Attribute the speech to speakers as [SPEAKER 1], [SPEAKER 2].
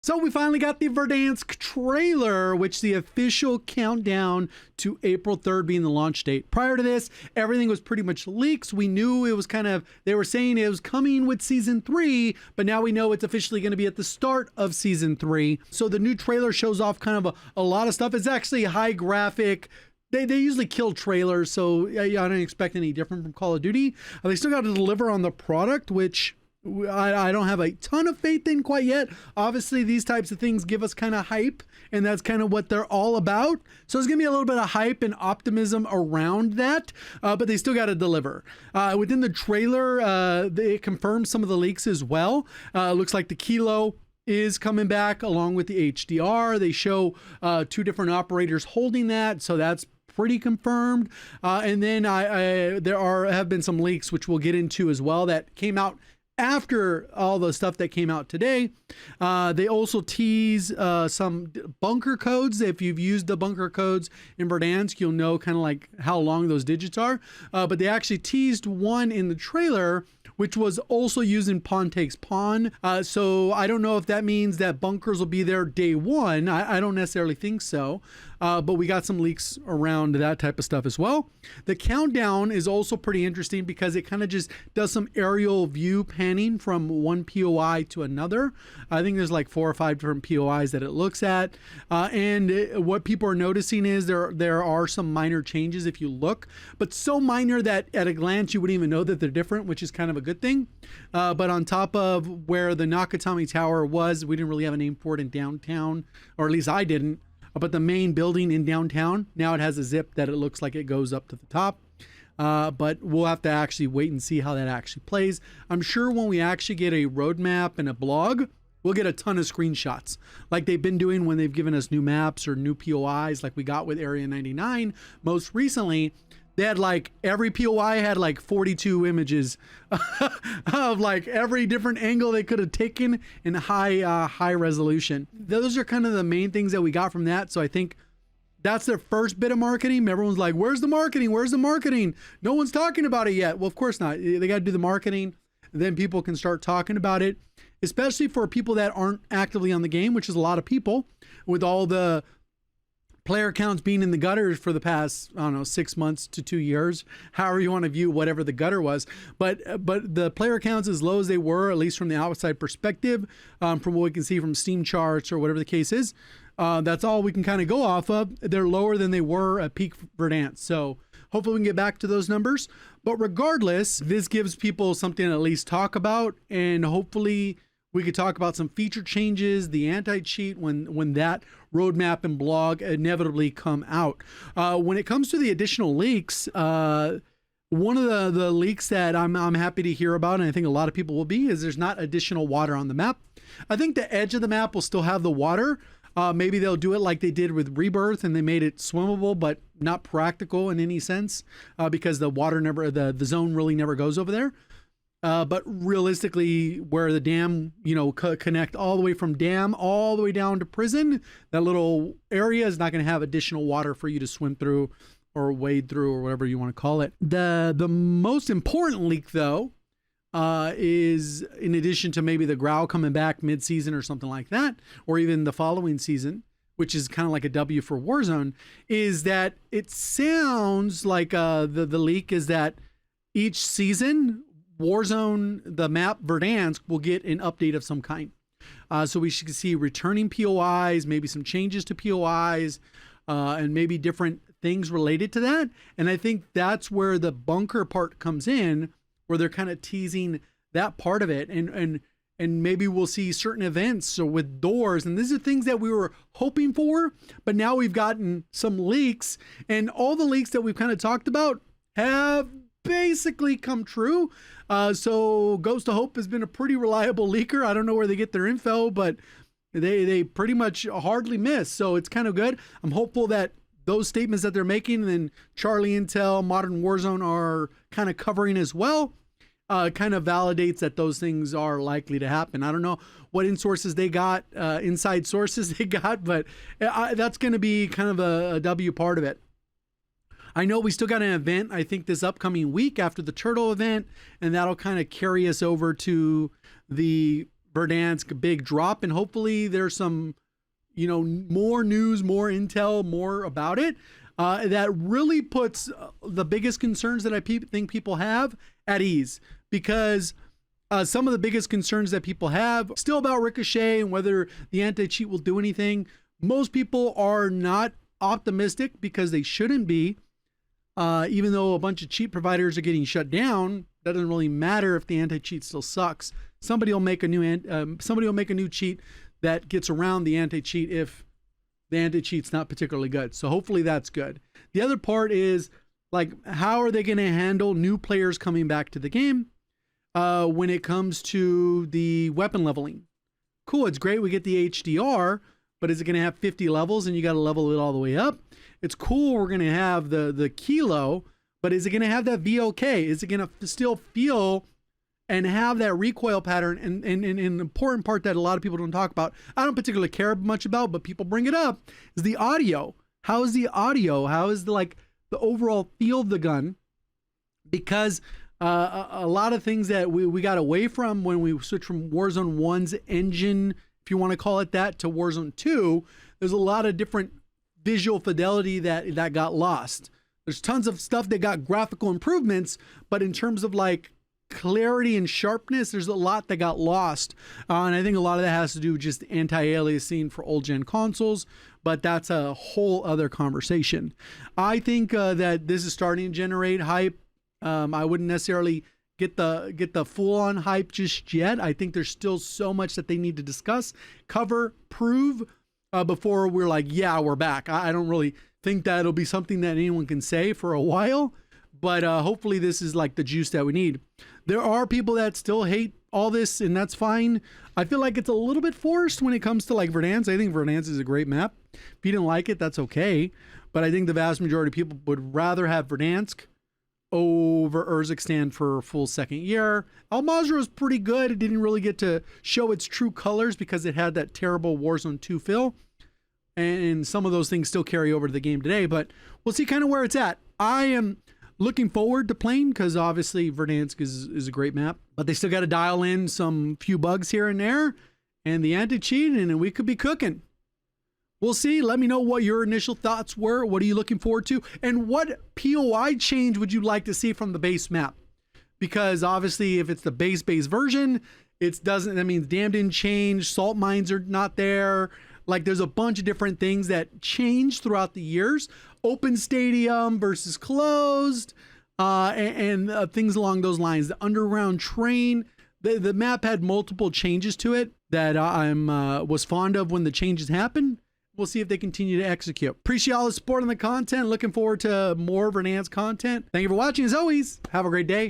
[SPEAKER 1] So we finally got the Verdansk trailer, which the official countdown to April 3rd being the launch date. Prior to this, everything was pretty much leaks. We knew it was they were saying it was coming with season 3, but now we know it's officially going to be at the start of season 3. So the new trailer shows off kind of a lot of stuff. It's actually high graphic. They usually kill trailers, so I don't expect any different from Call of Duty. They still got to deliver on the product, which I don't have a ton of faith in quite yet. Obviously, these types of things give us kind of hype, and that's kind of what they're all about. So there's going to be a little bit of hype and optimism around that, but they still got to deliver. Within the trailer, they confirmed some of the leaks as well. Looks like the Kilo is coming back along with the HDR. They show 2 different operators holding that, so that's pretty confirmed. And then there have been some leaks, which we'll get into as well, that came out after all the stuff that came out today. They also tease some bunker codes. If you've used the bunker codes in Verdansk, you'll know kind of like how long those digits are. But they actually teased one in the trailer, which was also used in Pawn Takes Pawn. So I don't know if that means that bunkers will be there day one. I don't necessarily think so. But we got some leaks around that type of stuff as well. The countdown is also pretty interesting because it kind of just does some aerial view panning from one POI to another. I think there's like 4 or 5 different POIs that it looks at. And what people are noticing is there are some minor changes if you look, but so minor that at a glance you wouldn't even know that they're different, which is kind of a good thing. But on top of where the Nakatomi Tower was, we didn't really have a name for it in downtown, or at least I didn't. But the main building in downtown, now it has a zip that it looks like it goes up to the top. But we'll have to actually wait and see how that actually plays. I'm sure when we actually get a roadmap and a blog, we'll get a ton of screenshots like they've been doing when they've given us new maps or new POIs, like we got with Area 99 most recently. They had like every POI had like 42 images of like every different angle they could have taken in high resolution. Those are kind of the main things that we got from that. So I think that's their first bit of marketing. Everyone's like, where's the marketing? Where's the marketing? No one's talking about it yet. Well, of course not. They got to do the marketing. Then people can start talking about it, especially for people that aren't actively on the game, which is a lot of people, with all the player counts being in the gutters for the past, I don't know, 6 months to 2 years, however you want to view whatever the gutter was. But the player counts as low as they were, at least from the outside perspective, from what we can see from Steam charts or whatever the case is, that's all we can kind of go off of. They're lower than they were at peak Verdansk. So hopefully we can get back to those numbers. But regardless, this gives people something to at least talk about, and hopefully we could talk about some feature changes, the anti-cheat when that roadmap and blog inevitably come out. When it comes to the additional leaks, one of the leaks that I'm happy to hear about, and I think a lot of people will be, is there's not additional water on the map. I think the edge of the map will still have the water. Maybe they'll do it like they did with Rebirth, and they made it swimmable, but not practical in any sense, because the water the zone really never goes over there. But realistically, where the dam, connect all the way from dam all the way down to prison, that little area is not going to have additional water for you to swim through or wade through or whatever you want to call it. The most important leak, though, is in addition to maybe the Growl coming back mid-season or something like that, or even the following season, which is kind of like a W for Warzone, is that it sounds like the leak is that each season Warzone, the map Verdansk, will get an update of some kind. So we should see returning POIs, maybe some changes to POIs, and maybe different things related to that. And I think that's where the bunker part comes in, where they're kind of teasing that part of it. And maybe we'll see certain events with doors. And these are things that we were hoping for, but now we've gotten some leaks, and all the leaks that we've kind of talked about have basically come true. So Ghost of Hope has been a pretty reliable leaker. I don't know where they get their info, but they pretty much hardly miss. So it's kind of good. I'm hopeful that those statements that they're making, and Charlie Intel, Modern Warzone are kind of covering as well, kind of validates that those things are likely to happen. I don't know what inside sources they got, but that's going to be kind of a W part of it. I know we still got an event, I think, this upcoming week after the Turtle event, and that'll kind of carry us over to the Verdansk big drop, and hopefully there's some, more news, more intel, more about it. That really puts the biggest concerns that I think people have at ease, because some of the biggest concerns that people have still about Ricochet and whether the anti-cheat will do anything. Most people are not optimistic, because they shouldn't be. Even though a bunch of cheat providers are getting shut down, that doesn't really matter if the anti-cheat still sucks. Somebody will make a new cheat that gets around the anti-cheat if the anti-cheat's not particularly good. So hopefully that's good. The other part is, like, how are they going to handle new players coming back to the game when it comes to the weapon leveling? Cool, it's great we get the HDR, but is it going to have 50 levels and you got to level it all the way up? It's cool we're going to have the kilo, but is it going to have that VOK? Is it going to still feel and have that recoil pattern? And an important part that a lot of people don't talk about, I don't particularly care much about, but people bring it up, is the audio. How is the audio? How is the overall feel of the gun? Because a lot of things that we got away from when we switched from Warzone 1's engine, if you want to call it that, to Warzone 2, there's a lot of different visual fidelity that got lost. There's tons of stuff that got graphical improvements, but in terms of like clarity and sharpness, there's a lot that got lost. And I think a lot of that has to do with just anti-aliasing for old gen consoles, but that's a whole other conversation. I think that this is starting to generate hype. I wouldn't necessarily get the full-on hype just yet. I think there's still so much that they need to discuss, cover, prove before we're like, yeah, we're back. I don't really think that it'll be something that anyone can say for a while, but hopefully this is like the juice that we need. There are people that still hate all this, and that's fine. I feel like it's a little bit forced when it comes to like Verdansk. I think Verdansk is a great map. If you didn't like it, that's okay. But I think the vast majority of people would rather have Verdansk over Urzikstan for a full second year. Al Mazrah was pretty good. It didn't really get to show its true colors because it had that terrible Warzone 2 fill. And some of those things still carry over to the game today, but we'll see kind of where it's at. I am looking forward to playing, because obviously Verdansk is a great map, but they still got to dial in some few bugs here and there and the anti-cheat, and we could be cooking. We'll see. Let me know what your initial thoughts were. What are you looking forward to? And what POI change would you like to see from the base map? Because obviously if it's the base version, that means Dam didn't change, salt mines are not there. Like, there's a bunch of different things that change throughout the years. Open stadium versus closed, and things along those lines. The underground train, the map had multiple changes to it that I was fond of when the changes happened. We'll see if they continue to execute. Appreciate all the support on the content. Looking forward to more Verdansk content. Thank you for watching. As always, have a great day.